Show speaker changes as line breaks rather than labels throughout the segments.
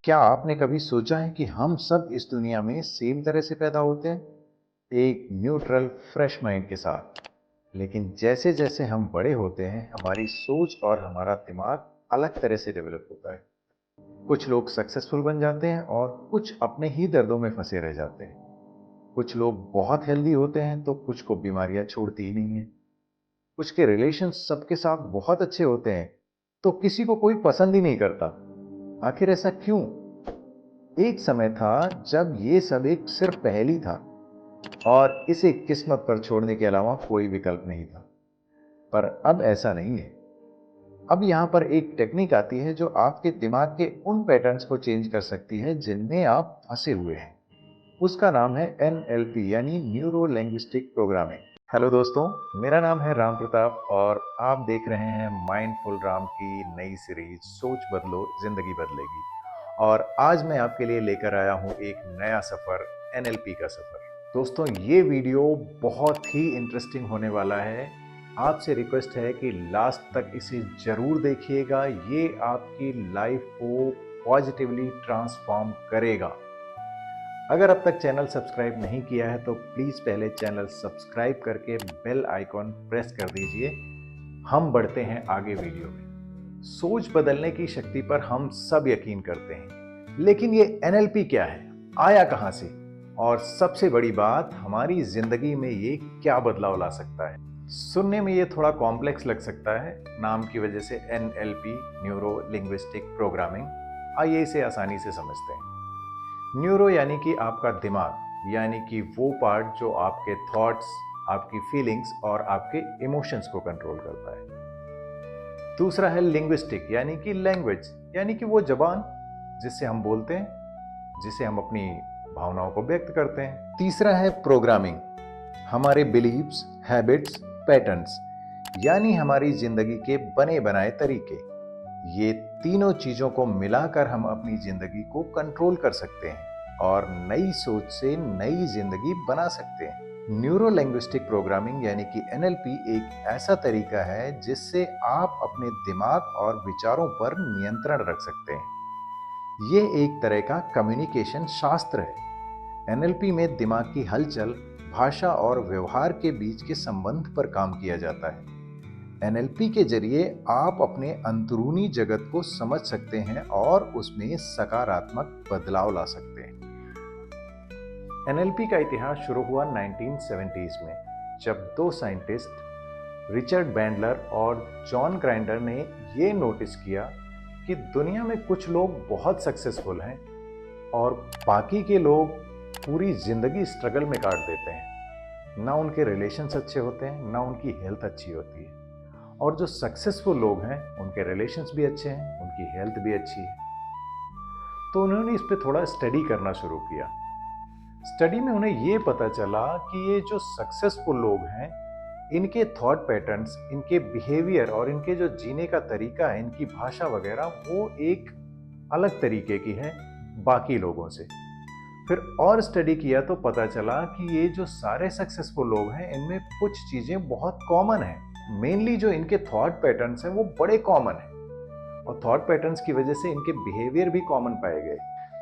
क्या आपने कभी सोचा है कि हम सब इस दुनिया में सेम तरह से पैदा होते हैं, एक न्यूट्रल फ्रेश माइंड के साथ। लेकिन जैसे जैसे हम बड़े होते हैं हमारी सोच और हमारा दिमाग अलग तरह से डेवलप होता है। कुछ लोग सक्सेसफुल बन जाते हैं और कुछ अपने ही दर्दों में फंसे रह जाते हैं। कुछ लोग बहुत हेल्दी होते हैं तो कुछ को बीमारियां छोड़ती ही नहीं है। कुछ के रिलेशन सबके साथ बहुत अच्छे होते हैं तो किसी को कोई पसंद ही नहीं करता। आखिर ऐसा क्यों? एक समय था जब ये सब एक सिर्फ पहेली था और इसे किस्मत पर छोड़ने के अलावा कोई विकल्प नहीं था। पर अब ऐसा नहीं है। अब यहां पर एक टेक्निक आती है जो आपके दिमाग के उन पैटर्न्स को चेंज कर सकती है जिनमें आप फंसे हुए हैं। उसका नाम है एनएलपी यानी न्यूरो लैंग्विस्टिक प्रोग्रामिंग। हेलो दोस्तों, मेरा नाम है राम प्रताप और आप देख रहे हैं माइंडफुल राम की नई सीरीज सोच बदलो जिंदगी बदलेगी। और आज मैं आपके लिए लेकर आया हूं एक नया सफर, एनएलपी का सफर। दोस्तों, ये वीडियो बहुत ही इंटरेस्टिंग होने वाला है। आपसे रिक्वेस्ट है कि लास्ट तक इसे जरूर देखिएगा। ये आपकी लाइफ को पॉजिटिवली ट्रांसफॉर्म करेगा। अगर अब तक चैनल सब्सक्राइब नहीं किया है तो प्लीज पहले चैनल सब्सक्राइब करके बेल आइकॉन प्रेस कर दीजिए। हम बढ़ते हैं आगे वीडियो में। सोच बदलने की शक्ति पर हम सब यकीन करते हैं, लेकिन ये एनएलपी क्या है, आया कहां से, और सबसे बड़ी बात, हमारी जिंदगी में ये क्या बदलाव ला सकता है। सुनने में ये थोड़ा कॉम्प्लेक्स लग सकता है, नाम की वजह से एनएलपी, न्यूरो लिंग्विस्टिक प्रोग्रामिंग। आइए इसे आसानी से समझते हैं। न्यूरो यानी कि आपका दिमाग, यानी कि वो पार्ट जो आपके थॉट्स, आपकी फीलिंग्स और आपके इमोशंस को कंट्रोल करता है। दूसरा है लिंग्विस्टिक यानी कि लैंग्वेज, यानी कि वो जबान जिससे हम बोलते हैं, जिसे हम अपनी भावनाओं को व्यक्त करते हैं। तीसरा है प्रोग्रामिंग, हमारे बिलीव्स, हैबिट्स, पैटर्न्स, यानी हमारी जिंदगी के बने बनाए तरीके। ये तीनों चीजों को मिलाकर हम अपनी जिंदगी को कंट्रोल कर सकते हैं और नई सोच से नई जिंदगी बना सकते हैं। न्यूरो लैंग्विस्टिक प्रोग्रामिंग यानी कि एनएलपी एक ऐसा तरीका है जिससे आप अपने दिमाग और विचारों पर नियंत्रण रख सकते हैं। ये एक तरह का कम्युनिकेशन शास्त्र है। एनएलपी में दिमाग की हलचल, भाषा और व्यवहार के बीच के संबंध पर काम किया जाता है। एनएलपी के जरिए आप अपने अंदरूनी जगत को समझ सकते हैं और उसमें सकारात्मक बदलाव ला सकते हैं। एनएलपी का इतिहास शुरू हुआ 1970s में, जब दो साइंटिस्ट रिचर्ड बैंडलर और जॉन ग्राइंडर ने यह नोटिस किया कि दुनिया में कुछ लोग बहुत सक्सेसफुल हैं और बाकी के लोग पूरी जिंदगी स्ट्रगल में काट देते हैं। ना उनके रिलेशंस अच्छे होते हैं, ना उनकी हेल्थ अच्छी होती है। और जो सक्सेसफुल लोग हैं उनके रिलेशंस भी अच्छे हैं, उनकी हेल्थ भी अच्छी है। तो उन्होंने इस पे थोड़ा स्टडी करना शुरू किया। स्टडी में उन्हें यह पता चला कि ये जो सक्सेसफुल लोग हैं, इनके थॉट पैटर्न्स, इनके बिहेवियर और इनके जो जीने का तरीका है, इनकी भाषा वगैरह, वो एक अलग तरीके की है बाकी लोगों से। फिर और स्टडी किया तो पता चला कि ये जो सारे सक्सेसफुल लोग हैं, इनमें कुछ चीजें बहुत कॉमन हैं। मेनली जो इनके थॉट पैटर्न्स हैं वो बड़े कॉमन हैं और थॉट पैटर्न्स की वजह से इनके बिहेवियर भी कॉमन पाए गए।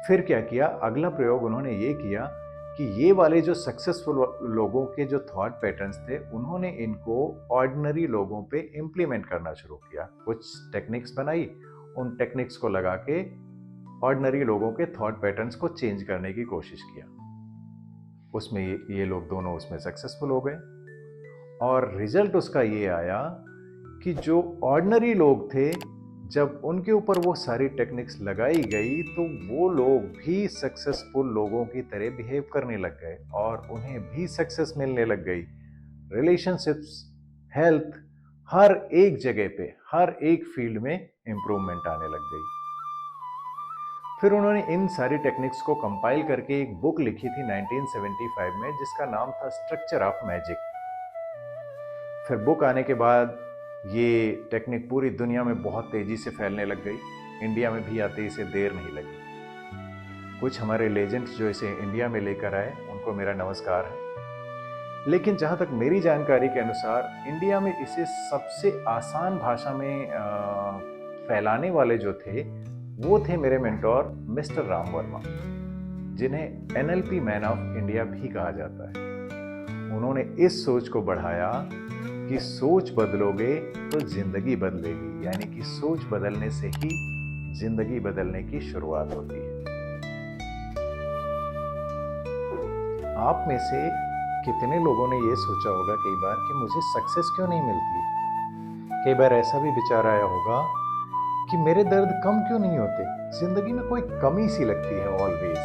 फिर क्या किया, अगला प्रयोग उन्होंने ये किया कि ये वाले जो सक्सेसफुल लोगों के जो थॉट पैटर्न्स थे, उन्होंने इनको ऑर्डिनरी लोगों पे इम्प्लीमेंट करना शुरू किया। कुछ टेक्निक्स बनाई, उन टेक्निक्स को लगा के ऑर्डिनरी लोगों के थॉट पैटर्न्स को चेंज करने की कोशिश किया। उसमें ये लोग दोनों उसमें सक्सेसफुल हो गए और रिजल्ट उसका ये आया कि जो ऑर्डिनरी लोग थे, जब उनके ऊपर वो सारी टेक्निक्स लगाई गई तो वो लोग भी सक्सेसफुल लोगों की तरह बिहेव करने लग गए और उन्हें भी सक्सेस मिलने लग गई। रिलेशनशिप्स, हेल्थ, हर एक जगह पे, हर एक फील्ड में इंप्रूवमेंट आने लग गई। फिर उन्होंने इन सारी टेक्निक्स को कंपाइल करके एक बुक लिखी थी 1975 में, जिसका नाम था स्ट्रक्चर ऑफ मैजिक। फिर बुक आने के बाद ये टेक्निक पूरी दुनिया में बहुत तेजी से फैलने लग गई। इंडिया में भी आते इसे देर नहीं लगी। कुछ हमारे लेजेंड्स जो इसे इंडिया में लेकर आए, उनको मेरा नमस्कार है। लेकिन जहां तक मेरी जानकारी के अनुसार, इंडिया में इसे सबसे आसान भाषा में फैलाने वाले जो थे, वो थे मेरे मेंटोर मिस्टर राम वर्मा, जिन्हें एनएलपी मैन ऑफ इंडिया भी कहा जाता है। उन्होंने इस सोच को बढ़ाया कि सोच बदलोगे तो जिंदगी बदलेगी, यानी कि सोच बदलने से ही जिंदगी बदलने की शुरुआत होती है। आप में से कितने लोगों ने ये सोचा होगा कई बार कि मुझे सक्सेस क्यों नहीं मिलती? कई बार ऐसा भी विचार आया होगा कि मेरे दर्द कम क्यों नहीं होते, जिंदगी में कोई कमी सी लगती है ऑलवेज।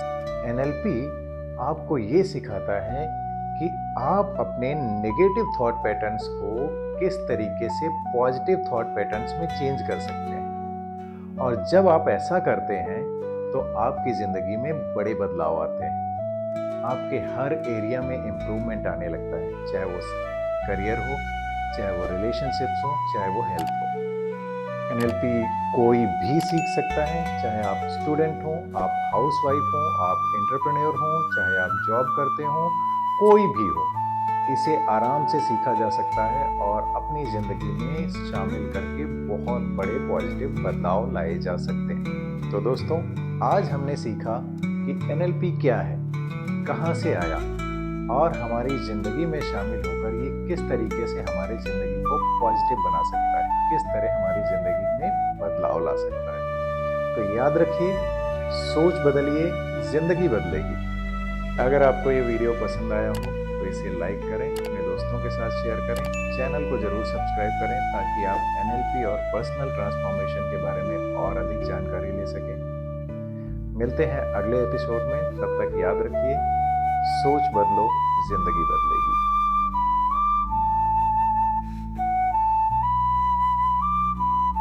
एनएलपी आपको ये सिखाता है कि आप अपने नेगेटिव थॉट पैटर्न्स को किस तरीके से पॉजिटिव थॉट पैटर्न्स में चेंज कर सकते हैं, और जब आप ऐसा करते हैं तो आपकी जिंदगी में बड़े बदलाव आते हैं। आपके हर एरिया में इम्प्रूवमेंट आने लगता है, चाहे वो करियर हो, चाहे वो रिलेशनशिप्स हो, चाहे वो हेल्थ हो। एनएलपी कोई भी सीख सकता है, चाहे आप स्टूडेंट हो, आप हाउसवाइफ हो, आप एंटरप्रेन्योर हो, चाहे आप जॉब करते हो, कोई भी हो, इसे आराम से सीखा जा सकता है और अपनी जिंदगी में शामिल करके बहुत बड़े पॉजिटिव बदलाव लाए जा सकते हैं। तो दोस्तों, आज हमने सीखा कि एनएलपी क्या है, कहाँ से आया और हमारी जिंदगी में शामिल होकर ये किस तरीके से हमारी जिंदगी को पॉजिटिव बना सकता है, किस तरह हमारी जिंदगी में बदलाव ला सकता है। तो याद रखिए, सोच बदलिए, जिंदगी बदलेगी। अगर आपको ये वीडियो पसंद आया हो तो इसे लाइक करें, अपने दोस्तों के साथ शेयर करें, चैनल को जरूर सब्सक्राइब करें ताकि आप एनएलपी और पर्सनल ट्रांसफॉर्मेशन के बारे में और अधिक जानकारी ले सकें। मिलते हैं अगले एपिसोड में, तब तक याद रखिए, सोच बदलो, जिंदगी बदलेगी।